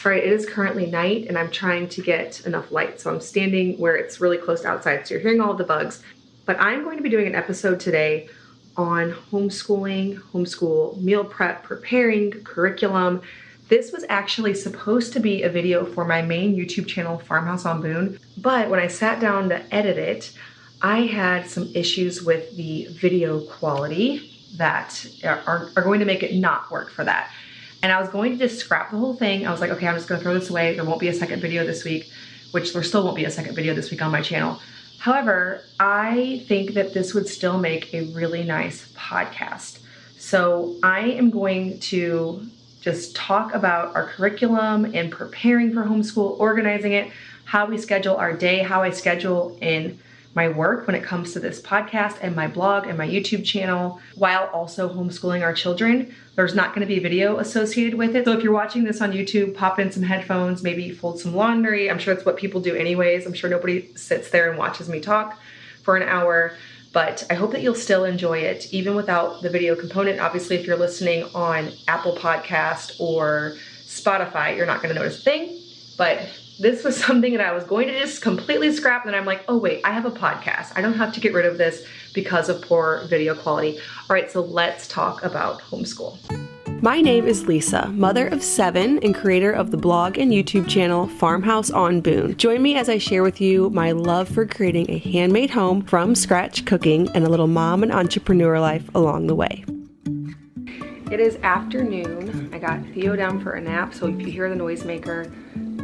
All right, it is currently night and I'm trying to get enough light. So I'm standing where it's really close to outside. So you're hearing all of the bugs. But I'm going to be doing an episode today on homeschooling, homeschool meal prep, preparing, curriculum. This was actually supposed to be a video for my main YouTube channel, Farmhouse on Boone. But when I sat down to edit it, I had some issues with the video quality that are going to make it not work for that. And I was going to just scrap the whole thing. I was like, okay, I'm just gonna throw this away. There won't be a second video this week, which there still won't be a second video this week on my channel. However, I think that this would still make a really nice podcast. So I am going to just talk about our curriculum and preparing for homeschool, organizing it, how we schedule our day, how I schedule in my work when it comes to this podcast and my blog and my YouTube channel, while also homeschooling our children. There's not gonna be a video associated with it. So if you're watching this on YouTube, pop in some headphones, maybe fold some laundry. I'm sure that's what people do anyways. I'm sure nobody sits there and watches me talk for an hour, but I hope that you'll still enjoy it, even without the video component. Obviously, if you're listening on Apple Podcast or Spotify, you're not gonna notice a thing, but this was something that I was going to just completely scrap, and then I'm like, oh wait, I have a podcast. I don't have to get rid of this because of poor video quality. All right, so let's talk about homeschool. My name is Lisa, mother of 7 and creator of the blog and YouTube channel Farmhouse on Boone. Join me as I share with you my love for creating a handmade home from scratch cooking and a little mom and entrepreneur life along the way. It is afternoon. I got Theo down for a nap, so if you hear the noisemaker,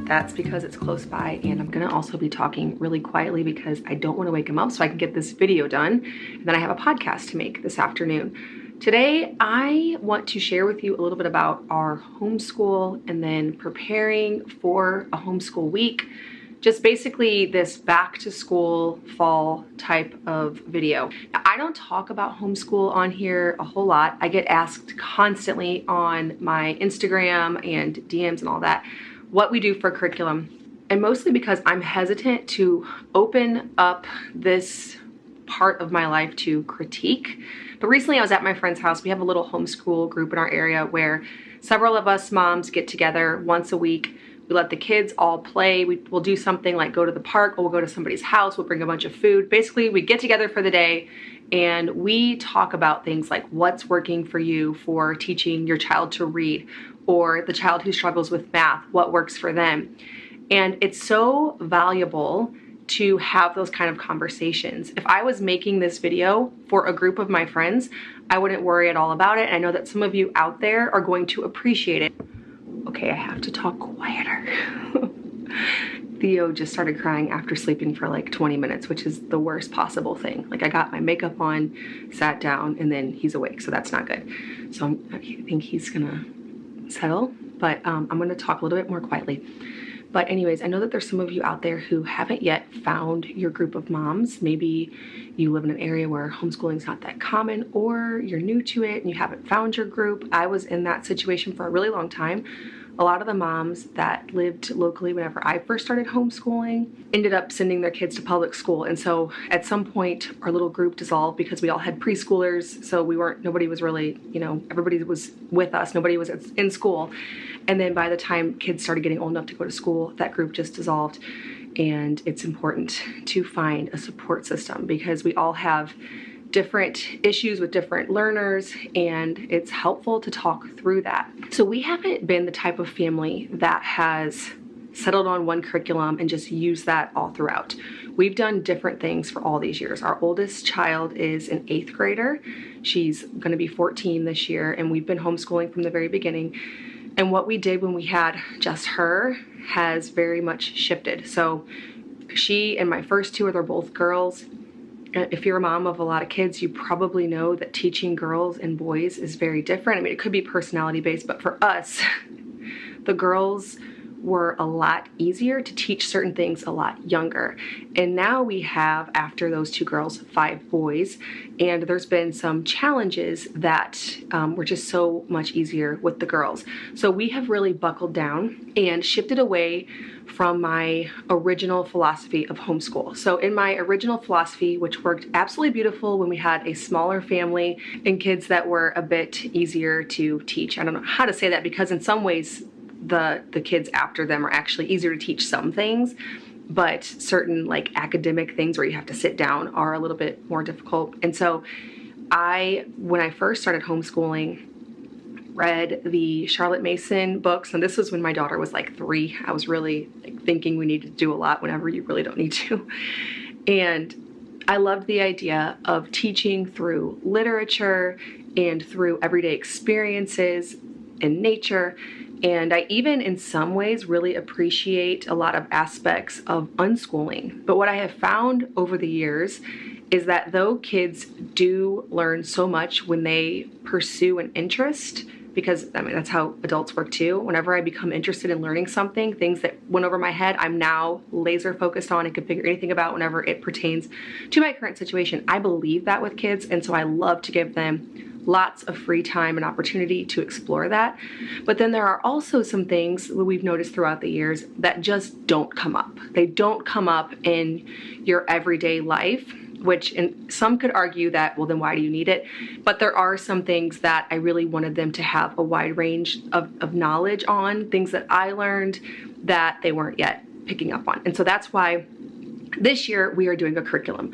that's because it's close by, and I'm gonna also be talking really quietly because I don't wanna wake him up so I can get this video done, and then I have a podcast to make this afternoon. Today, I want to share with you a little bit about our homeschool and then preparing for a homeschool week. Just basically this back to school fall type of video. Now, I don't talk about homeschool on here a whole lot. I get asked constantly on my Instagram and DMs and all that what we do for curriculum, and mostly because I'm hesitant to open up this part of my life to critique. But recently I was at my friend's house. We have a little homeschool group in our area where several of us moms get together once a week. We let the kids all play. We'll do something like go to the park, or we'll go to somebody's house, we'll bring a bunch of food. Basically, we get together for the day and we talk about things like what's working for you for teaching your child to read, or the child who struggles with math, what works for them. And it's so valuable to have those kind of conversations. If I was making this video for a group of my friends, I wouldn't worry at all about it. And I know that some of you out there are going to appreciate it. Okay, I have to talk quieter. Theo just started crying after sleeping for like 20 minutes, which is the worst possible thing. Like, I got my makeup on, sat down, and then he's awake, so that's not good. So I think he's gonna settle, but I'm gonna talk a little bit more quietly. But anyways, I know that there's some of you out there who haven't yet found your group of moms. Maybe you live in an area where homeschooling is not that common, or you're new to it and you haven't found your group. I was in that situation for a really long time. A lot of the moms that lived locally whenever I first started homeschooling ended up sending their kids to public school. And so at some point our little group dissolved because we all had preschoolers. So nobody was really, everybody was with us. Nobody was in school. And then by the time kids started getting old enough to go to school, that group just dissolved. And it's important to find a support system because we all have different issues with different learners, and it's helpful to talk through that. So we haven't been the type of family that has settled on one curriculum and just used that all throughout. We've done different things for all these years. Our oldest child is an 8th grader. She's going to be 14 this year, and we've been homeschooling from the very beginning. And what we did when we had just her has very much shifted. So she and my first 2 they're both girls. If you're a mom of a lot of kids, you probably know that teaching girls and boys is very different. I mean, it could be personality based, but for us, the girls were a lot easier to teach certain things a lot younger. And now we have, after those 2 girls, 5 boys, and there's been some challenges that were just so much easier with the girls. So we have really buckled down and shifted away from my original philosophy of homeschool. So in my original philosophy, which worked absolutely beautiful when we had a smaller family and kids that were a bit easier to teach. I don't know how to say that because in some ways the kids after them are actually easier to teach some things, but certain like academic things where you have to sit down are a little bit more difficult. And so when I first started homeschooling, read the Charlotte Mason books, and this was when my daughter was like 3. I was really like thinking we needed to do a lot whenever you really don't need to. And I loved the idea of teaching through literature and through everyday experiences in nature. And I even in some ways really appreciate a lot of aspects of unschooling. But what I have found over the years is that though kids do learn so much when they pursue an interest, because I mean, that's how adults work too. Whenever I become interested in learning something, things that went over my head, I'm now laser focused on and can figure anything about whenever it pertains to my current situation. I believe that with kids, and so I love to give them lots of free time and opportunity to explore that. But then there are also some things that we've noticed throughout the years that just don't come up. They don't come up in your everyday life, which some could argue that, well, then why do you need it? But there are some things that I really wanted them to have a wide range of knowledge on, things that I learned that they weren't yet picking up on. And so that's why this year we are doing a curriculum,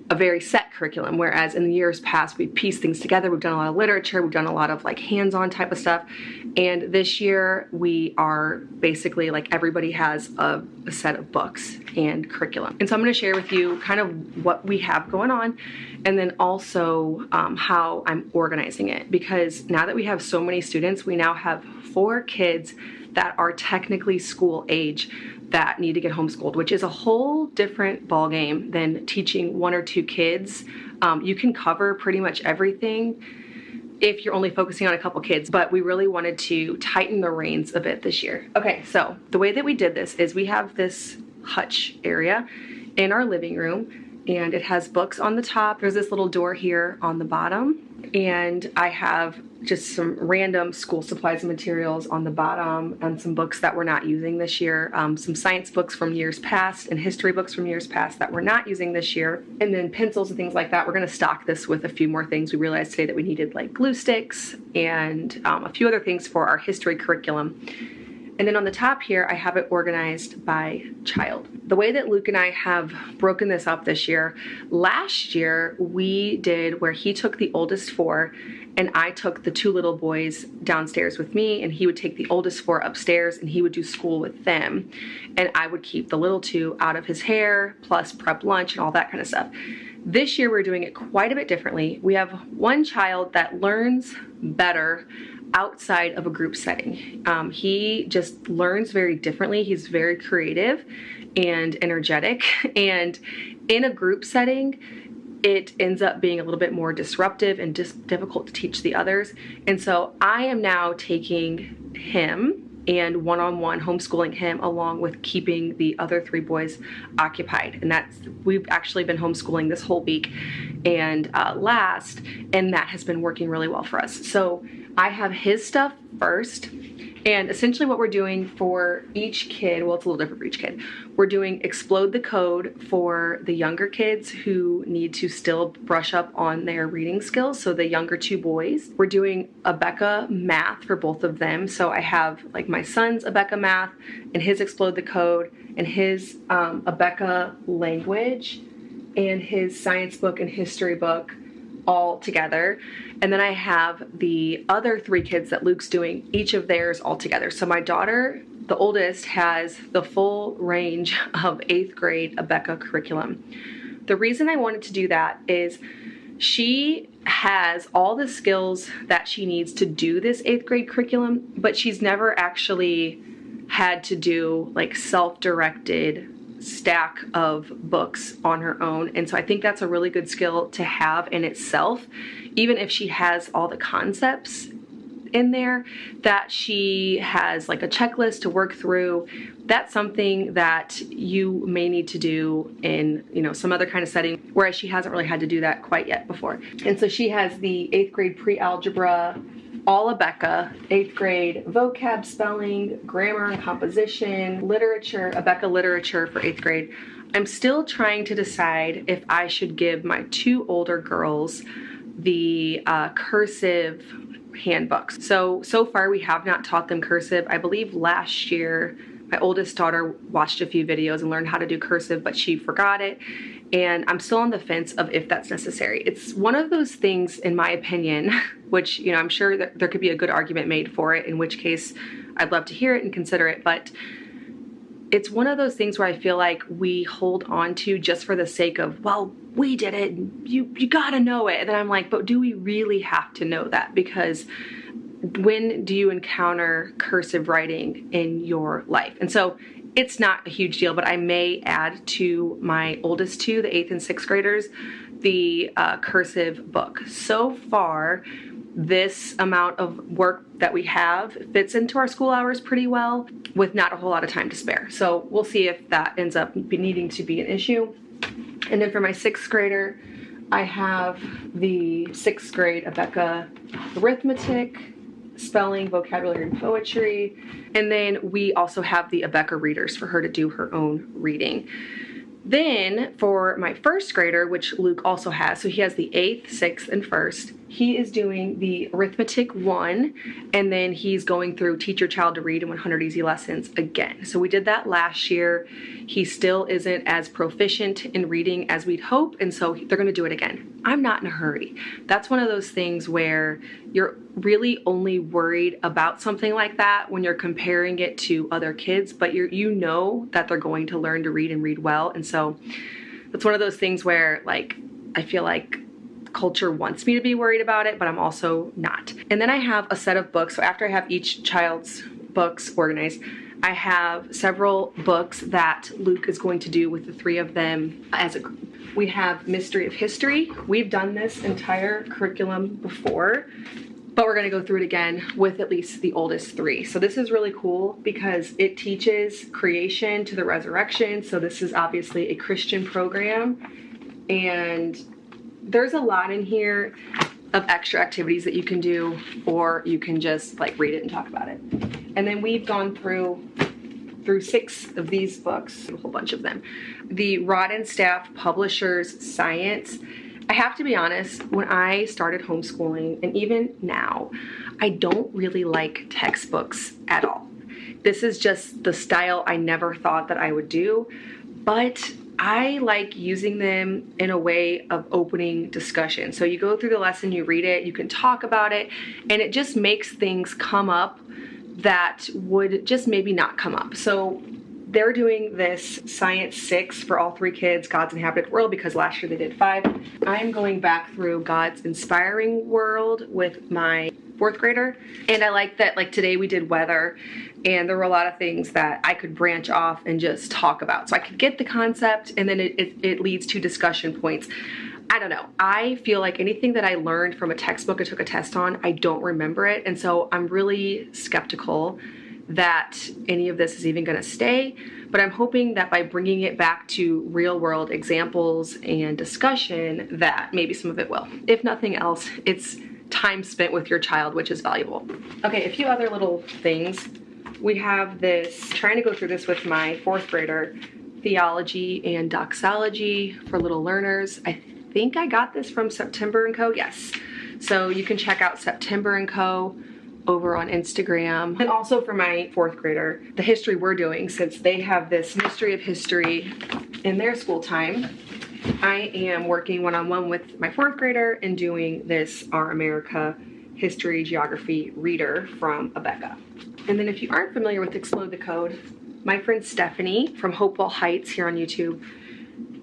a very set curriculum, whereas in the years past we've pieced things together. We've done a lot of literature, we've done a lot of like hands-on type of stuff, and this year we are basically like everybody has a set of books and curriculum. And so I'm going to share with you kind of what we have going on, and then also how I'm organizing it, because now that we have so many students, we now have 4 kids that are technically school age that need to get homeschooled, which is a whole different ballgame than teaching 1 or 2 kids. You can cover pretty much everything if you're only focusing on a couple kids, but we really wanted to tighten the reins a bit this year. Okay, so the way that we did this is we have this hutch area in our living room, and it has books on the top. There's this little door here on the bottom, and I have just some random school supplies and materials on the bottom, and some books that we're not using this year, some science books from years past and history books from years past that we're not using this year, and then pencils and things like that. We're going to stock this with a few more things. We realized today that we needed like glue sticks and a few other things for our history curriculum. And then on the top here, I have it organized by child. The way that Luke and I have broken this up this year, last year we did where he took the oldest 4 and I took the 2 little boys downstairs with me, and he would take the oldest 4 upstairs and he would do school with them. And I would keep the little 2 out of his hair, plus prep lunch and all that kind of stuff. This year we're doing it quite a bit differently. We have one child that learns better outside of a group setting. He just learns very differently. He's very creative and energetic, and in a group setting it ends up being a little bit more disruptive and difficult to teach the others. And so I am now taking him and one-on-one homeschooling him, along with keeping the other 3 boys occupied. And we've actually been homeschooling this whole week and and that has been working really well for us. So I have his stuff first, and essentially what we're doing for each kid, well, it's a little different for each kid. We're doing Explode the Code for the younger kids who need to still brush up on their reading skills, so the younger 2 boys. We're doing Abeka Math for both of them. So I have like my son's Abeka Math and his Explode the Code and his Abeka Language and his science book and history book all together. And then I have the other 3 kids that Luke's doing, each of theirs all together. So my daughter, the oldest, has the full range of 8th grade Abeka curriculum. The reason I wanted to do that is she has all the skills that she needs to do this 8th grade curriculum, but she's never actually had to do like self-directed stack of books on her own. And so I think that's a really good skill to have in itself, even if she has all the concepts in there, that she has like a checklist to work through. That's something that you may need to do in, some other kind of setting, whereas she hasn't really had to do that quite yet before. And so she has the 8th grade pre-algebra, all Abeka, 8th grade vocab, spelling, grammar and composition, literature, Abeka literature for 8th grade. I'm still trying to decide if I should give my 2 older girls the cursive handbooks. So far we have not taught them cursive. I believe last year my oldest daughter watched a few videos and learned how to do cursive, but she forgot it. And I'm still on the fence of if that's necessary. It's one of those things, in my opinion, which, you know, I'm sure that there could be a good argument made for it, in which case I'd love to hear it and consider it. But it's one of those things where I feel like we hold on to just for the sake of, well, we did it, you gotta know it. And then I'm like, but do we really have to know that? Because when do you encounter cursive writing in your life? And so it's not a huge deal, but I may add to my oldest two, the 8th and 6th graders, the cursive book. So far, this amount of work that we have fits into our school hours pretty well with not a whole lot of time to spare. So we'll see if that ends up needing to be an issue. And then for my 6th grader, I have the 6th grade Abeka arithmetic, spelling, vocabulary, and poetry. And then we also have the Abeka readers for her to do her own reading. Then for my 1st grader, which Luke also has, so he has the 8th, 6th, and 1st, he is doing the arithmetic 1, and then he's going through Teach Your Child to Read in 100 Easy Lessons again. So we did that last year. He still isn't as proficient in reading as we'd hope, and so they're going to do it again. I'm not in a hurry. That's one of those things where you're really only worried about something like that when you're comparing it to other kids, but you know that they're going to learn to read and read well. And so that's one of those things where, like, I feel like culture wants me to be worried about it, but I'm also not. And then I have a set of books. So after I have each child's books organized, I have several books that Luke is going to do with the 3 of them as a group. We have Mystery of History. We've done this entire curriculum before, but we're going to go through it again with at least the oldest 3. So this is really cool because it teaches creation to the resurrection. So this is obviously a Christian program, and there's a lot in here of extra activities that you can do, or you can just like read it and talk about it. And then we've gone through 6 of these books, a whole bunch of them. The Rod and Staff Publishers Science. I have to be honest, when I started homeschooling, and even now, I don't really like textbooks at all. This is just the style I never thought that I would do, but I like using them in a way of opening discussion. So you go through the lesson, you read it, you can talk about it, and it just makes things come up that would just maybe not come up. So they're doing this Science 6 for all 3 kids, God's Inhabited World, because last year they did 5. I'm going back through God's Inspiring World with my 4th grader. And I like that, like today we did weather, and there were a lot of things that I could branch off and just talk about. So I could get the concept, and then it leads to discussion points. I don't know. I feel like anything that I learned from a textbook or took a test on, I don't remember it. And so I'm really skeptical that any of this is even going to stay. But I'm hoping that by bringing it back to real world examples and discussion, that maybe some of it will. If nothing else, it's time spent with your child, which is valuable. Okay, a few other little things. We have this, trying to go through this with my 4th grader, Theology and Doxology for Little Learners. I think I got this from September & Co. Yes. So you can check out September & Co. over on Instagram. And also for my 4th grader, the history we're doing, since they have this Mystery of History in their school time, I am working one-on-one with my 4th grader and doing this Our America History Geography reader from Abeka. And then if you aren't familiar with Explode the Code, my friend Stephanie from Hopewell Heights here on YouTube,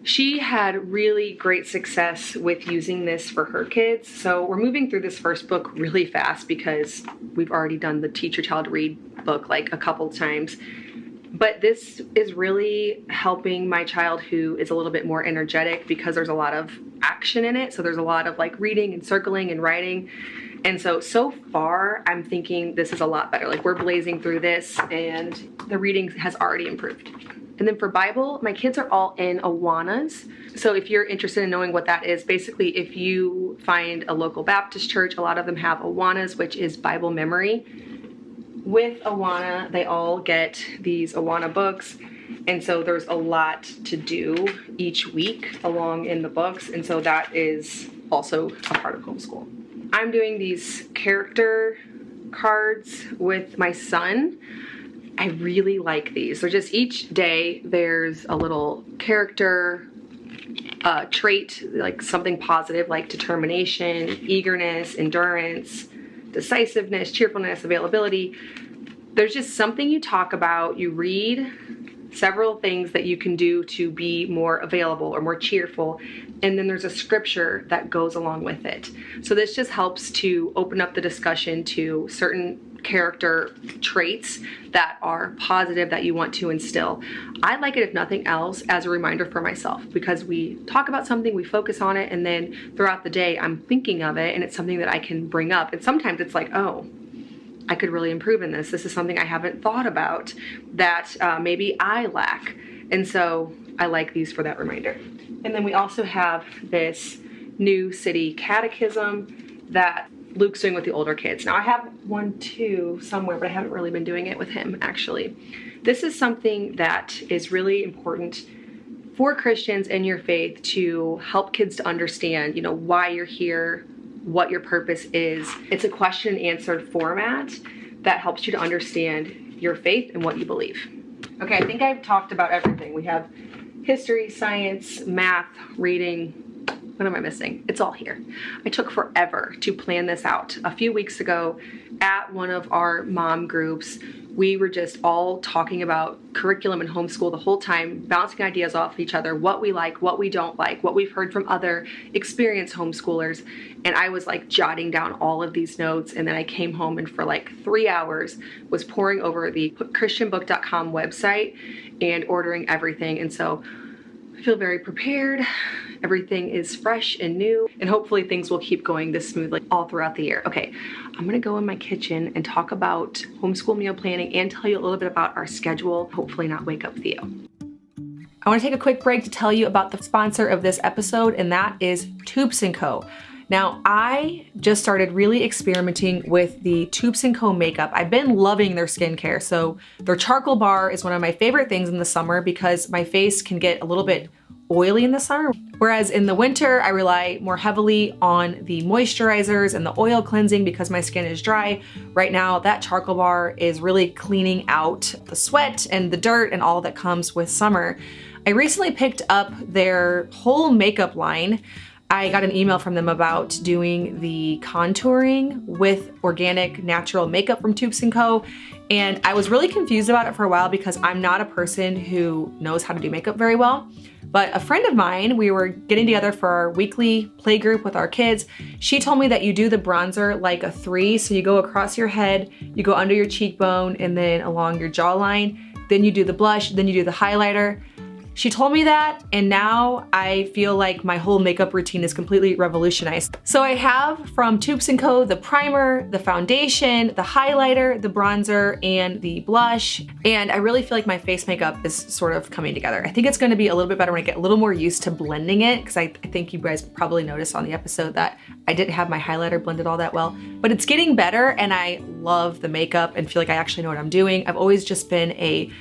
she had really great success with using this for her kids. So we're moving through this first book really fast because we've already done the Teach Your Child to Read book like a couple times. But this is really helping my child who is a little bit more energetic because there's a lot of action in it. So there's a lot of like reading and circling and writing. And so far I'm thinking this is a lot better. Like we're blazing through this and the reading has already improved. And then for Bible, my kids are all in Awanas. So if you're interested in knowing what that is, basically if you find a local Baptist church, a lot of them have Awanas, which is Bible memory. With Awana, they all get these Awana books. And so there's a lot to do each week along in the books. And so that is also a part of homeschool. I'm doing these character cards with my son. I really like these. So just each day there's a little character trait, like something positive like determination, eagerness, endurance, decisiveness, cheerfulness, availability. There's just something you talk about, you read several things that you can do to be more available or more cheerful, and then there's a scripture that goes along with it. So this just helps to open up the discussion to certain character traits that are positive that you want to instill. I like it, if nothing else, as a reminder for myself, because we talk about something, we focus on it, and then throughout the day I'm thinking of it and it's something that I can bring up. And sometimes it's like, oh, I could really improve in this. This is something I haven't thought about that maybe I lack. And so I like these for that reminder. And then we also have this New City Catechism that Luke's doing with the older kids. Now I have one too somewhere, but I haven't really been doing it with him actually. This is something that is really important for Christians in your faith to help kids to understand, why you're here, what your purpose is. It's a question and answer format that helps you to understand your faith and what you believe. Okay, I think I've talked about everything. We have history, science, math, reading. What am I missing? It's all here. I took forever to plan this out. A few weeks ago at one of our mom groups, we were just all talking about curriculum and homeschool the whole time, bouncing ideas off each other, what we like, what we don't like, what we've heard from other experienced homeschoolers. And I was like jotting down all of these notes. And then I came home and for like 3 hours was poring over the christianbook.com website and ordering everything. And so I feel very prepared. Everything is fresh and new, and hopefully things will keep going this smoothly all throughout the year. Okay, I'm gonna go in my kitchen and talk about homeschool meal planning and tell you a little bit about our schedule, hopefully not wake up Theo. I wanna take a quick break to tell you about the sponsor of this episode, and that is Tubes & Co. Now, I just started really experimenting with the Tubes & Co makeup. I've been loving their skincare. So their charcoal bar is one of my favorite things in the summer because my face can get a little bit oily in the summer. Whereas in the winter, I rely more heavily on the moisturizers and the oil cleansing because my skin is dry. Right now, that charcoal bar is really cleaning out the sweat and the dirt and all that comes with summer. I recently picked up their whole makeup line. I got an email from them about doing the contouring with organic natural makeup from Tubes & Co. And I was really confused about it for a while because I'm not a person who knows how to do makeup very well. But a friend of mine, we were getting together for our weekly play group with our kids. She told me that you do the bronzer like a 3. So you go across your head, you go under your cheekbone, and then along your jawline. Then you do the blush, then you do the highlighter. She told me that, and now I feel like my whole makeup routine is completely revolutionized. So I have from Tubes & Co. the primer, the foundation, the highlighter, the bronzer, and the blush. And I really feel like my face makeup is sort of coming together. I think it's gonna be a little bit better when I get a little more used to blending it, because I think you guys probably noticed on the episode that I didn't have my highlighter blended all that well. But it's getting better, and I love the makeup and feel like I actually know what I'm doing. I've always just been a,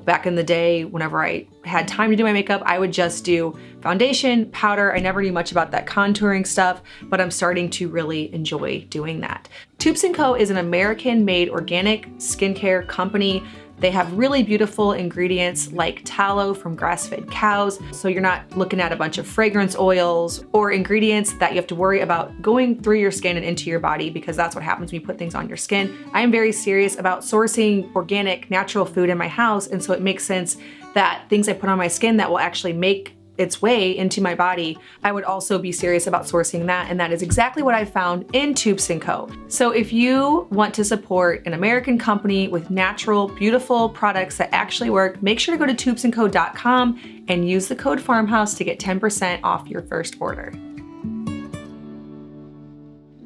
back in the day, whenever I had time to do my makeup, I would just do foundation, powder. I never knew much about that contouring stuff, but I'm starting to really enjoy doing that. Tubes & Co. is an American-made organic skincare company. They have really beautiful ingredients like tallow from grass-fed cows, so you're not looking at a bunch of fragrance oils or ingredients that you have to worry about going through your skin and into your body, because that's what happens when you put things on your skin. I am very serious about sourcing organic, natural food in my house, and so it makes sense that things I put on my skin that will actually make its way into my body, I would also be serious about sourcing that, and that is exactly what I found in Tubes & Co. So if you want to support an American company with natural, beautiful products that actually work, make sure to go to tubesandco.com and use the code Farmhouse to get 10% off your first order.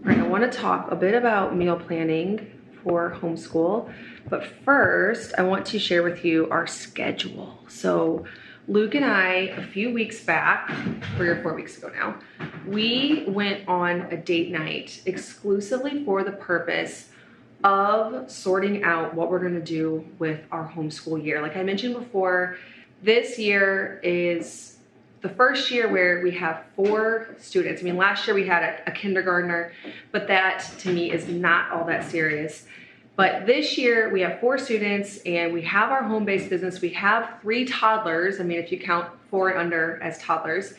All right, I want to talk a bit about meal planning for homeschool, but first I want to share with you our schedule. So Luke and I, a few weeks back, 3 or 4 weeks ago now, we went on a date night exclusively for the purpose of sorting out what we're going to do with our homeschool year. Like I mentioned before, this year is the first year where we have 4 students. I mean, last year we had a kindergartner, but that to me is not all that serious. But this year we have 4 students and we have our home-based business. We have 3 toddlers. I mean, if you count 4 and under as toddlers,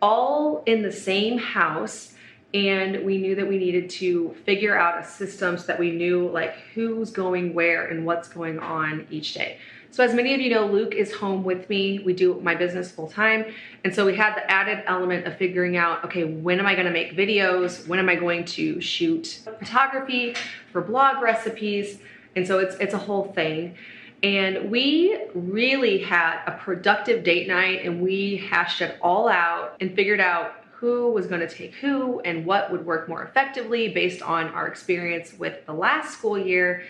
all in the same house. And we knew that we needed to figure out a system so that we knew like who's going where and what's going on each day. So as many of you know, Luke is home with me. We do my business full time. And so we had the added element of figuring out, okay, when am I gonna make videos? When am I going to shoot photography for blog recipes? And so it's a whole thing. And we really had a productive date night and we hashed it all out and figured out who was going to take who and what would work more effectively based on our experience with the last school year.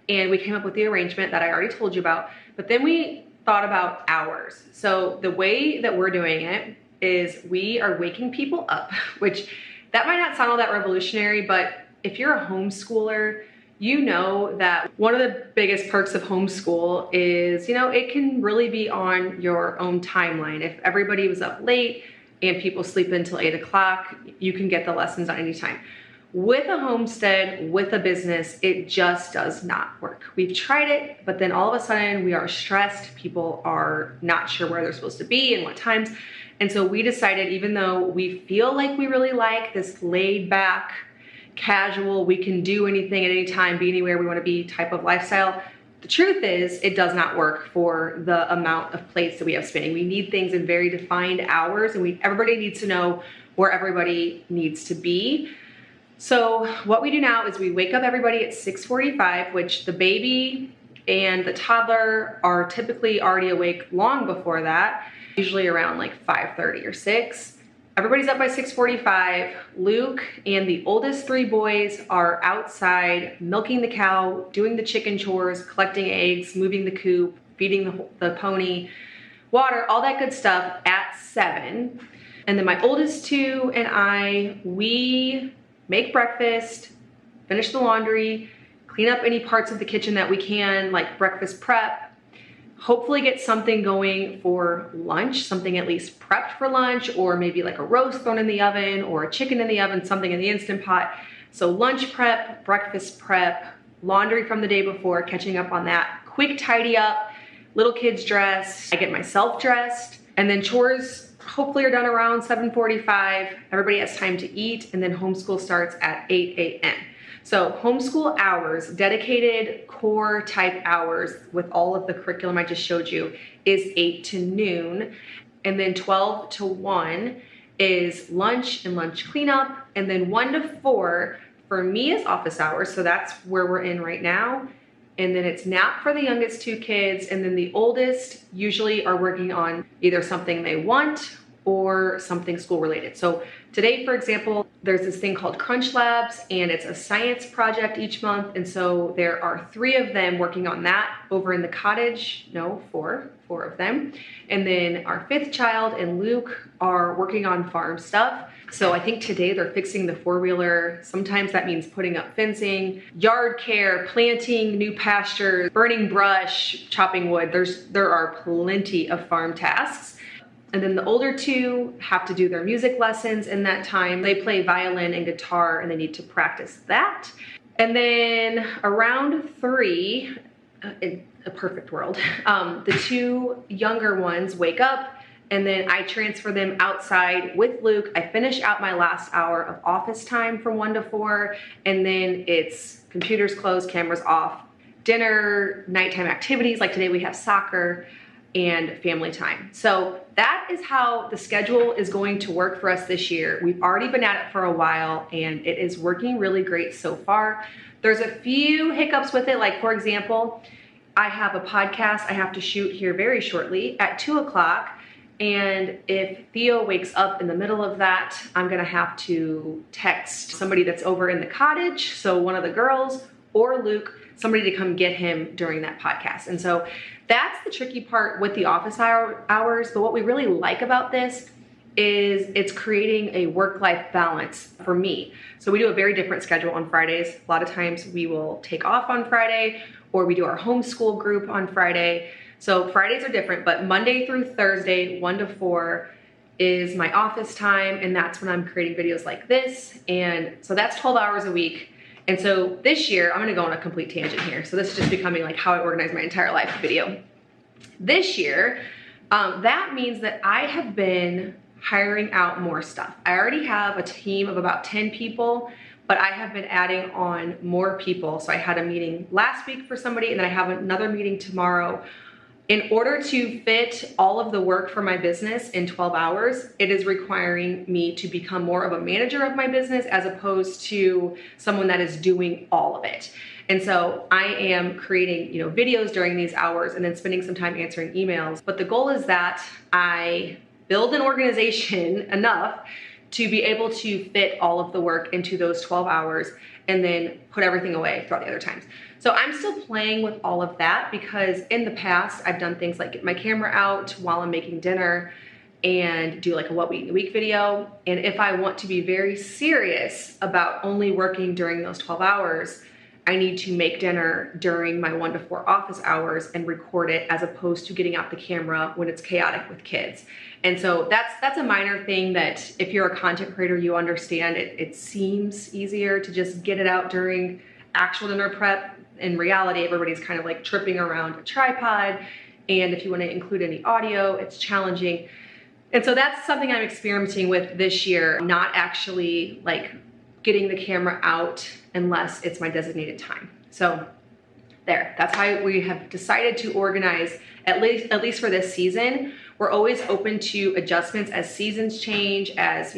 And we came up with the arrangement that I already told you about, but then we thought about hours. So the way that we're doing it is we are waking people up, which that might not sound all that revolutionary, but if you're a homeschooler, you know that one of the biggest perks of homeschool is, you know, it can really be on your own timeline. If everybody was up late and people sleep until 8 o'clock, you can get the lessons on any time. With a homestead, with a business, it just does not work. We've tried it, but then all of a sudden we are stressed. People are not sure where they're supposed to be and what times. And so we decided, even though we feel like we really like this laid back, casual, we can do anything at any time, be anywhere we want to be type of lifestyle, the truth is it does not work for the amount of plates that we have spinning. We need things in very defined hours and everybody needs to know where everybody needs to be. So what we do now is we wake up everybody at 6:45, which the baby and the toddler are typically already awake long before that, usually around like 5:30 or 6. Everybody's up by 6:45. Luke and the oldest 3 boys are outside milking the cow, doing the chicken chores, collecting eggs, moving the coop, feeding the pony, water, all that good stuff at 7. And then my oldest 2 and I, we make breakfast, finish the laundry, clean up any parts of the kitchen that we can, like breakfast prep, hopefully get something going for lunch, something at least prepped for lunch, or maybe like a roast thrown in the oven or a chicken in the oven, something in the Instant Pot. So lunch prep, breakfast prep, laundry from the day before, catching up on that, quick tidy up, little kids dressed, I get myself dressed, and then chores hopefully are done around 7:45. Everybody has time to eat, and then homeschool starts at 8 a.m. So homeschool hours, dedicated core type hours with all of the curriculum I just showed you, is 8 to noon. And then 12 to 1 is lunch and lunch cleanup. And then 1 to 4 for me is office hours. So that's where we're in right now. And then it's nap for the youngest 2 kids. And then the oldest usually are working on either something they want or something school related. So today, for example, there's this thing called Crunch Labs and it's a science project each month. And so there are 3 of them working on that over in the cottage. No, 4 of them. And then our 5th child and Luke are working on farm stuff. So I think today they're fixing the 4-wheeler. Sometimes that means putting up fencing, yard care, planting new pastures, burning brush, chopping wood. There are plenty of farm tasks. And then the older 2 have to do their music lessons in that time. They play violin and guitar and they need to practice that. And then around 3, in a perfect world, the 2 younger ones wake up and then I transfer them outside with Luke. I finish out my last hour of office time from 1 to 4, and then it's computers closed, cameras off, dinner, nighttime activities, like today we have soccer, and family time. So that is how the schedule is going to work for us this year. We've already been at it for a while and it is working really great so far. There's a few hiccups with it, like for example, I have a podcast I have to shoot here very shortly at 2 o'clock. And if Theo wakes up in the middle of that, I'm gonna have to text somebody that's over in the cottage, so one of the girls or Luke, somebody to come get him during that podcast. And so that's the tricky part with the office hours. But what we really like about this is it's creating a work-life balance for me. So we do a very different schedule on Fridays. A lot of times we will take off on Friday, or we do our homeschool group on Friday. So Fridays are different, but Monday through Thursday, 1 to 4, is my office time, and that's when I'm creating videos like this. And so that's 12 hours a week. And so this year, I'm gonna go on a complete tangent here. So this is just becoming like how I organize my entire life video. This year, that means that I have been hiring out more stuff. I already have a team of about 10 people, but I have been adding on more people. So I had a meeting last week for somebody, and then I have another meeting tomorrow. In order to fit all of the work for my business in 12 hours, it is requiring me to become more of a manager of my business as opposed to someone that is doing all of it. And so I am creating, videos during these hours and then spending some time answering emails. But the goal is that I build an organization enough to be able to fit all of the work into those 12 hours and then put everything away throughout the other times. So I'm still playing with all of that because in the past, I've done things like get my camera out while I'm making dinner and do like a what we eat in a week video. And if I want to be very serious about only working during those 12 hours, I need to make dinner during my 1 to 4 office hours and record it as opposed to getting out the camera when it's chaotic with kids. And so that's a minor thing that if you're a content creator, you understand it seems easier to just get it out during actual dinner prep. In reality, everybody's kind of like tripping around a tripod. And if you want to include any audio, it's challenging. And so that's something I'm experimenting with this year, not actually like getting the camera out unless it's my designated time. So that's how we have decided to organize, at least for this season. We're always open to adjustments as seasons change, as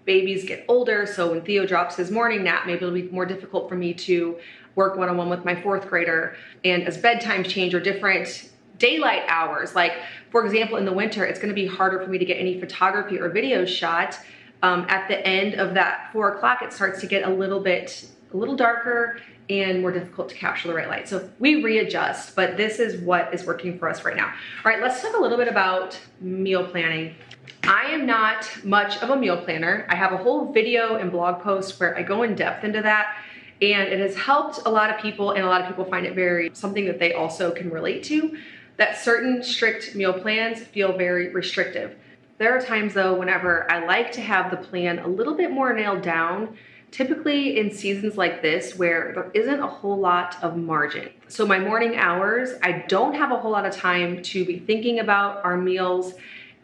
babies get older. So when Theo drops his morning nap, maybe it'll be more difficult for me to work one-on-one with my 4th grader. And as bedtimes change or different daylight hours, like for example, in the winter, it's gonna be harder for me to get any photography or video shot. At the end of that 4 o'clock, it starts to get a little darker and more difficult to capture the right light. So we readjust, but this is what is working for us right now. All right, let's talk a little bit about meal planning. I am not much of a meal planner. I have a whole video and blog post where I go in depth into that, and it has helped a lot of people, and a lot of people find it something that they also can relate to, that certain strict meal plans feel very restrictive. There are times though, whenever I like to have the plan a little bit more nailed down, typically in seasons like this where there isn't a whole lot of margin. So my morning hours, I don't have a whole lot of time to be thinking about our meals,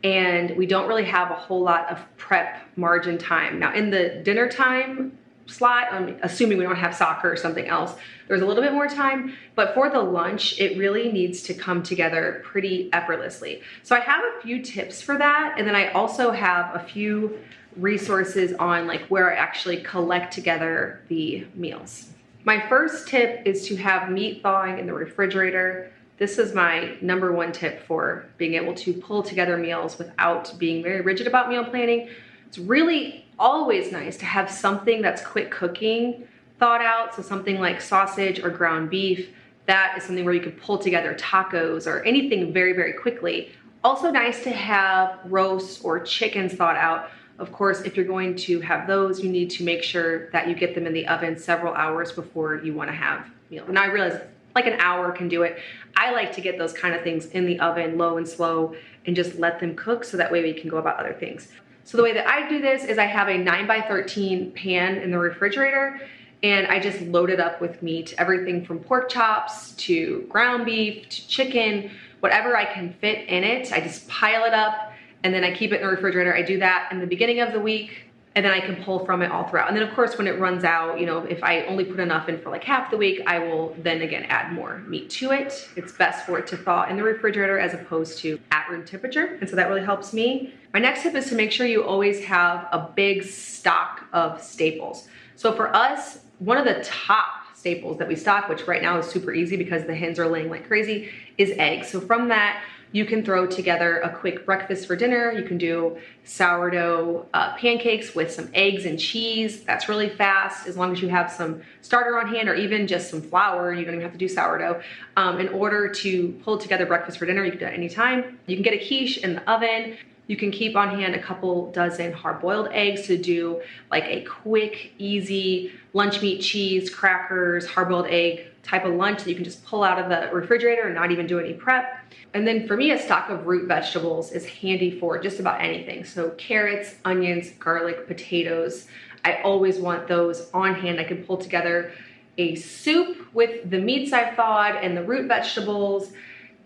and we don't really have a whole lot of prep margin time. Now in the dinner time slot, assuming we don't have soccer or something else, there's a little bit more time, but for the lunch, it really needs to come together pretty effortlessly. So I have a few tips for that, and then I also have a few resources on like where I actually collect together the meals. My first tip is to have meat thawing in the refrigerator. This is my #1 tip for being able to pull together meals without being very rigid about meal planning. It's really always nice to have something that's quick cooking thawed out. So something like sausage or ground beef, that is something where you can pull together tacos or anything very, very quickly. Also nice to have roasts or chickens thawed out. Of course, if you're going to have those, you need to make sure that you get them in the oven several hours before you want to have meals. And I realize like an hour can do it. I like to get those kind of things in the oven, low and slow, and just let them cook so that way we can go about other things. So the way that I do this is I have a 9x13 pan in the refrigerator, and I just load it up with meat, everything from pork chops to ground beef to chicken, whatever I can fit in it. I just pile it up, and then I keep it in the refrigerator. I do that in the beginning of the week, and then I can pull from it all throughout. And then of course, when it runs out, if I only put enough in for like half the week, I will then again add more meat to it. It's best for it to thaw in the refrigerator as opposed to at room temperature. And so that really helps me. My next tip is to make sure you always have a big stock of staples. So for us, one of the top staples that we stock, which right now is super easy because the hens are laying like crazy, is eggs. So from that, you can throw together a quick breakfast for dinner. You can do sourdough pancakes with some eggs and cheese. That's really fast, as long as you have some starter on hand or even just some flour. You don't even have to do sourdough. In order to pull together breakfast for dinner, you can do it anytime. You can get a quiche in the oven. You can keep on hand a couple dozen hard-boiled eggs to do like a quick, easy lunch meat, cheese, crackers, hard-boiled egg type of lunch that you can just pull out of the refrigerator and not even do any prep. And then for me, a stock of root vegetables is handy for just about anything. So carrots, onions, garlic, potatoes. I always want those on hand. I can pull together a soup with the meats I've thawed and the root vegetables,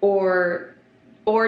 or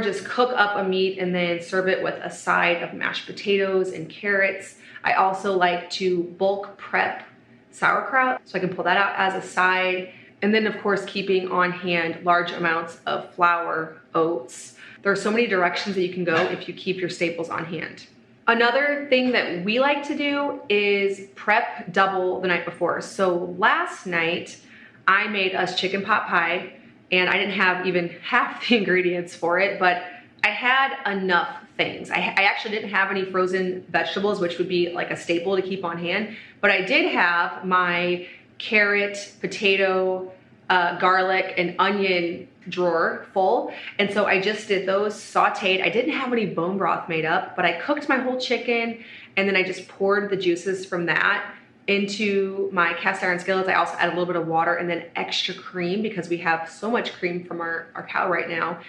just cook up a meat and then serve it with a side of mashed potatoes and carrots. I also like to bulk prep sauerkraut, so I can pull that out as a side. And then of course, keeping on hand large amounts of flour, oats. There are so many directions that you can go if you keep your staples on hand. Another thing that we like to do is prep double the night before. So last night I made us chicken pot pie, and I didn't have even half the ingredients for it, but I had enough things. I actually didn't have any frozen vegetables, which would be like a staple to keep on hand, but I did have my carrot, potato, garlic, and onion drawer full. And so I just did those, sauteed. I didn't have any bone broth made up, but I cooked my whole chicken, and then I just poured the juices from that into my cast iron skillets. I also add a little bit of water and then extra cream because we have so much cream from our cow right now,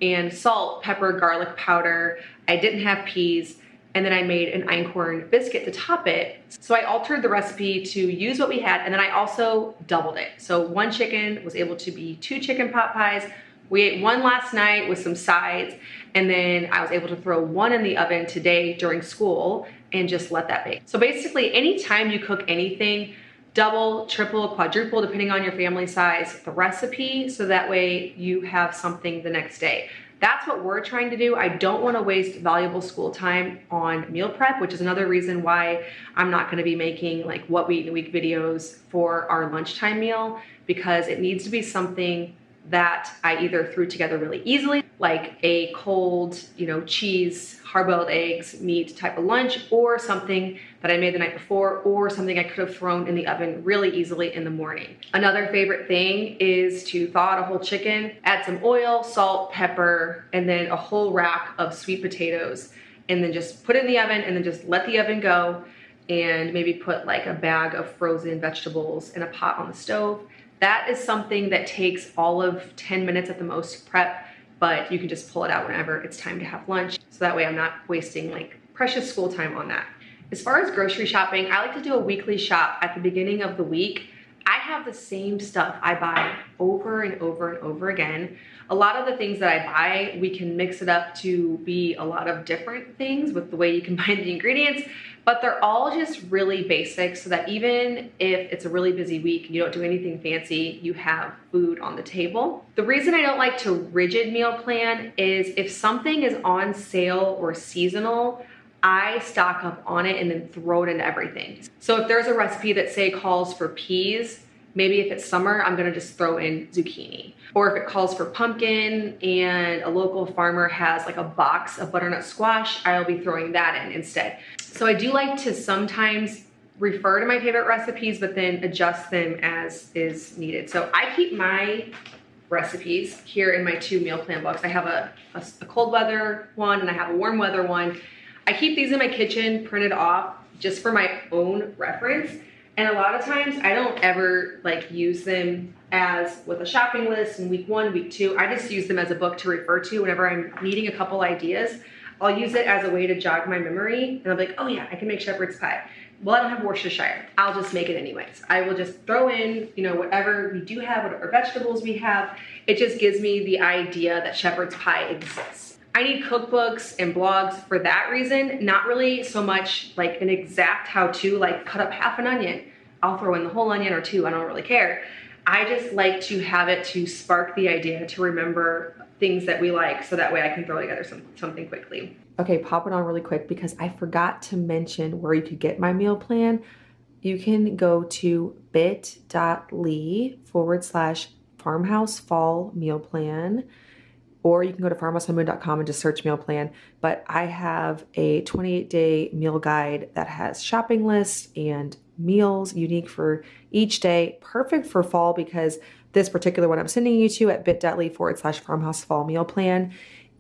and salt, pepper, garlic powder. I didn't have peas. And then I made an einkorn biscuit to top it. So I altered the recipe to use what we had, and then I also doubled it. So one chicken was able to be 2 chicken pot pies. We ate one last night with some sides, and then I was able to throw one in the oven today during school and just let that bake. So basically, anytime you cook anything, double, triple, quadruple, depending on your family size, the recipe, so that way you have something the next day. That's what we're trying to do. I don't want to waste valuable school time on meal prep, which is another reason why I'm not going to be making like what we eat in a week videos for our lunchtime meal, because it needs to be something that I either threw together really easily, like a cold, cheese, hard-boiled eggs, meat type of lunch, or something that I made the night before, or something I could have thrown in the oven really easily in the morning. Another favorite thing is to thaw out a whole chicken, add some oil, salt, pepper, and then a whole rack of sweet potatoes, and then just put it in the oven and then just let the oven go, and maybe put like a bag of frozen vegetables in a pot on the stove. That is something that takes all of 10 minutes at the most to prep, but you can just pull it out whenever it's time to have lunch. So that way I'm not wasting like precious school time on that. As far as grocery shopping, I like to do a weekly shop at the beginning of the week. I have the same stuff I buy over and over and over again. A lot of the things that I buy, we can mix it up to be a lot of different things with the way you combine the ingredients, but they're all just really basic, so that even if it's a really busy week and you don't do anything fancy, you have food on the table. The reason I don't like to rigid meal plan is if something is on sale or seasonal, I stock up on it and then throw it into everything. So if there's a recipe that say calls for peas, maybe if it's summer, I'm gonna just throw in zucchini. Or if it calls for pumpkin and a local farmer has like a box of butternut squash, I'll be throwing that in instead. So I do like to sometimes refer to my favorite recipes, but then adjust them as is needed. So I keep my recipes here in my 2 meal plan books. I have a cold weather one and I have a warm weather one. I keep these in my kitchen printed off just for my own reference. And a lot of times I don't ever like use them as with a shopping list in week 1, week 2. I just use them as a book to refer to whenever I'm needing a couple ideas. I'll use it as a way to jog my memory, and I'll be like, oh yeah, I can make shepherd's pie. Well, I don't have Worcestershire. I'll just make it anyways. I will just throw in, whatever we do have, whatever vegetables we have. It just gives me the idea that shepherd's pie exists. I need cookbooks and blogs for that reason, not really so much like an exact how-to, like cut up half an onion. I'll throw in the whole onion or 2, I don't really care. I just like to have it to spark the idea to remember things that we like, so that way I can throw together something quickly. Okay, pop it on really quick because I forgot to mention where you could get my meal plan. You can go to bit.ly/farmhouse fall meal plan, or you can go to farmhousehomemoon.com and just search meal plan. But I have a 28-day meal guide that has shopping lists and meals unique for each day, perfect for fall, because this particular one I'm sending you to at bit.ly/farmhouse fall meal plan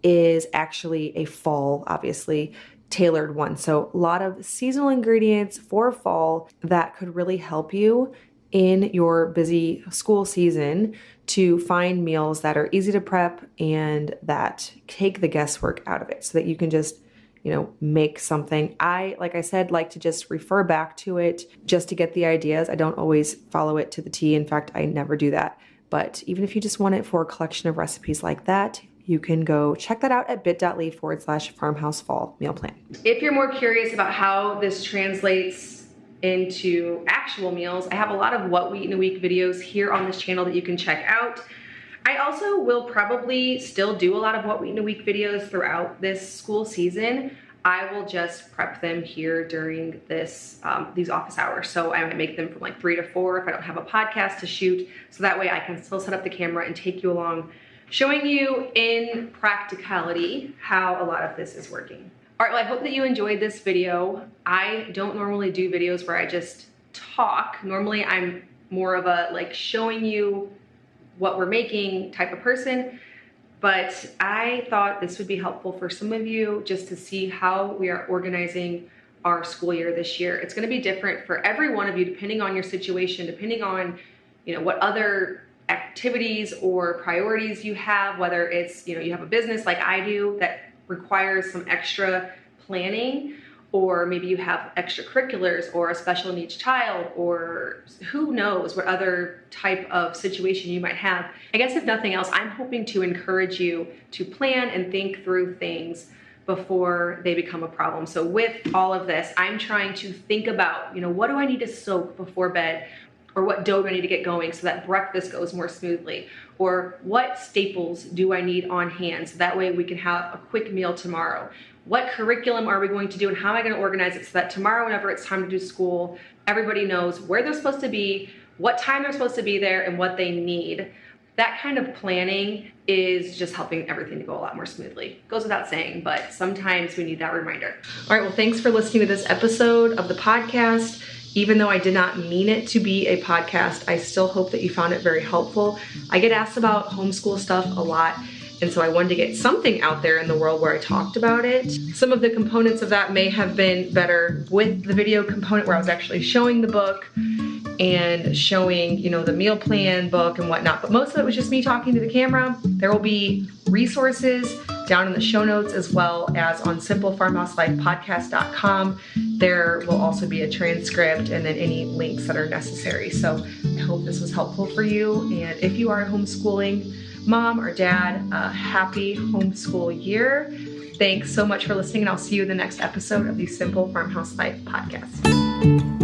is actually a fall, obviously, tailored one. So a lot of seasonal ingredients for fall that could really help you in your busy school season to find meals that are easy to prep and that take the guesswork out of it so that you can just, make something. Like I said, like to just refer back to it just to get the ideas. I don't always follow it to the T. In fact, I never do that. But even if you just want it for a collection of recipes like that, you can go check that out at bit.ly/farmhouse fall meal plan. If you're more curious about how this translates into actual meals, I have a lot of what we eat in a week videos here on this channel that you can check out. I also will probably still do a lot of what we eat in a week videos throughout this school season. I will just prep them here during these office hours. So I might make them from like 3 to 4 if I don't have a podcast to shoot. So that way I can still set up the camera and take you along, showing you in practicality how a lot of this is working. All right, well, I hope that you enjoyed this video. I don't normally do videos where I just talk. Normally I'm more of a like showing you what we're making type of person, but I thought this would be helpful for some of you just to see how we are organizing our school year this year. It's going to be different for every one of you depending on your situation, depending on what other activities or priorities you have, whether it's you have a business like I do that requires some extra planning, or maybe you have extracurriculars or a special needs child, or who knows what other type of situation you might have. I guess if nothing else, I'm hoping to encourage you to plan and think through things before they become a problem. So with all of this, I'm trying to think about, what do I need to soak before bed? Or what dough do I need to get going so that breakfast goes more smoothly? Or what staples do I need on hand so that way we can have a quick meal tomorrow? What curriculum are we going to do and how am I going to organize it so that tomorrow, whenever it's time to do school, everybody knows where they're supposed to be, what time they're supposed to be there, and what they need. That kind of planning is just helping everything to go a lot more smoothly. Goes without saying, but sometimes we need that reminder. All right, well, thanks for listening to this episode of the podcast. Even though I did not mean it to be a podcast, I still hope that you found it very helpful. I get asked about homeschool stuff a lot, and so I wanted to get something out there in the world where I talked about it. Some of the components of that may have been better with the video component where I was actually showing the book and showing, the meal plan book and whatnot, but most of it was just me talking to the camera. There will be resources down in the show notes as well as on simplefarmhouselifepodcast.com. There will also be a transcript and then any links that are necessary. So I hope this was helpful for you. And if you are a homeschooling mom or dad, happy homeschool year. Thanks so much for listening, and I'll see you in the next episode of the Simple Farmhouse Life podcast.